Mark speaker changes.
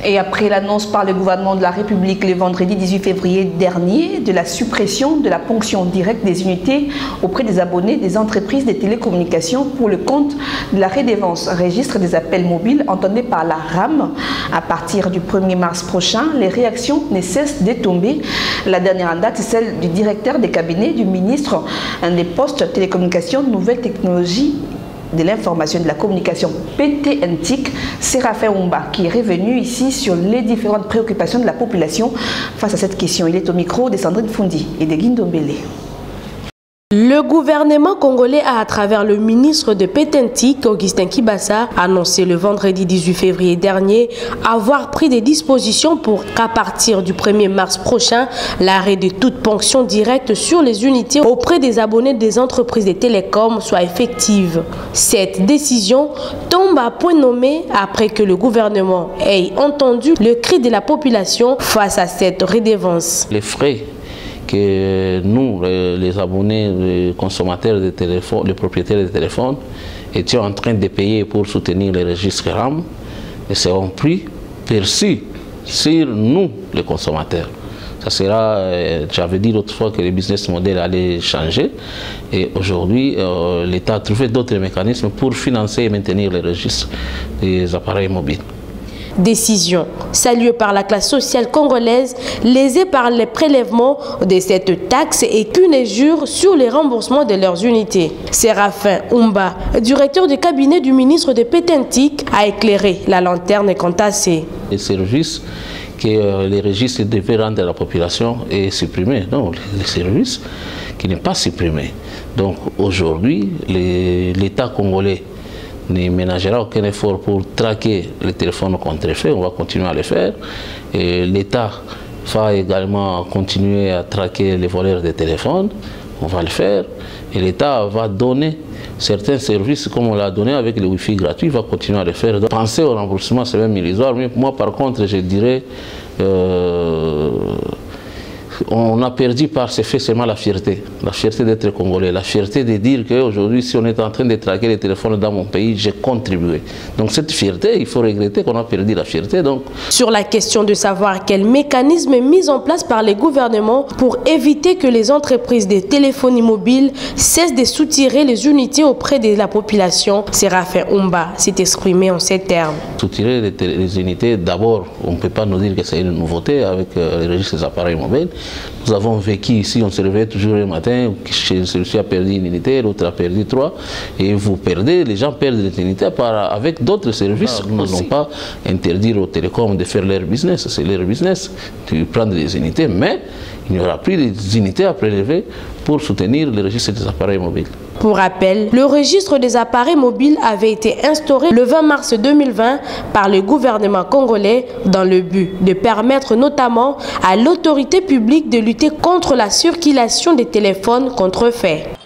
Speaker 1: Et après l'annonce par le gouvernement de la République le vendredi 18 février dernier de la suppression de la ponction directe des unités auprès des abonnés des entreprises de télécommunications pour le compte de la redevance registre des appels mobiles entendus par la RAM, à partir du 1er mars prochain, les réactions ne cessent de tomber. La dernière en date est celle du directeur des cabinets du ministre des Postes, Télécommunications, Nouvelles Technologies de l'information et de la communication PTNTIC, Séraphin Oumba, qui est revenu ici sur les différentes préoccupations de la population face à cette question. Il est au micro de Sandrine Fundi et de Guindombele.
Speaker 2: Le gouvernement congolais a, à travers le ministre de PTNTIC, Augustin Kibasa, annoncé le vendredi 18 février dernier avoir pris des dispositions pour qu'à partir du 1er mars prochain, l'arrêt de toute ponction directe sur les unités auprès des abonnés des entreprises de télécoms soit effective. Cette décision tombe à point nommé après que le gouvernement ait entendu le cri de la population face à cette redevance.
Speaker 3: Les frais que nous, les abonnés, les consommateurs de téléphone, les propriétaires de téléphones, étions en train de payer pour soutenir les registres RAM, et seront perçus sur nous, les consommateurs. Ça sera, j'avais dit l'autre fois que le business model allait changer, et aujourd'hui, l'État a trouvé d'autres mécanismes pour financer et maintenir les registres des appareils mobiles.
Speaker 2: Décision saluée par la classe sociale congolaise, lésée par les prélèvements de cette taxe et qu'une injure sur les remboursements de leurs unités. Séraphin Oumba, directeur du cabinet du ministre de PTNTIC, a éclairé la lanterne quant à ces
Speaker 3: les services que les registres devaient rendre à la population est supprimé. Non, les services qui n'est pas supprimé. Donc aujourd'hui, l'État congolais ne ménagera aucun effort pour traquer les téléphones contrefaits. On va continuer à le faire. L'État va également continuer à traquer les voleurs de téléphones. On va le faire. Et l'État va donner certains services comme on l'a donné avec le Wi-Fi gratuit. Il va continuer à le faire. Donc, penser au remboursement, c'est même illusoire. Mais moi, par contre, je dirais on a perdu par ce fait seulement la fierté d'être congolais, la fierté de dire qu'aujourd'hui, si on est en train de traquer les téléphones dans mon pays, j'ai contribué. Donc cette fierté, il faut regretter qu'on a perdu la fierté. Donc.
Speaker 2: Sur la question de savoir quel mécanisme est mis en place par les gouvernements pour éviter que les entreprises de téléphonie mobile cessent de soutirer les unités auprès de la population, Séraphin Oumba s'est exprimé en ces termes.
Speaker 3: Soutirer les unités, d'abord, on ne peut pas nous dire que c'est une nouveauté avec les registres des appareils mobiles. Nous avons vécu ici, on se réveille toujours le matin, celui-ci a perdu une unité, l'autre a perdu 3, et vous perdez, les gens perdent des unités avec d'autres services. Nous n'allons pas interdire aux télécoms de faire leur business, c'est leur business, de prendre des unités, mais il n'y aura plus des unités à prélever pour soutenir le registre des appareils mobiles.
Speaker 2: Pour rappel, le registre des appareils mobiles avait été instauré le 20 mars 2020 par le gouvernement congolais dans le but de permettre notamment à l'autorité publique de lutter contre la circulation des téléphones contrefaits.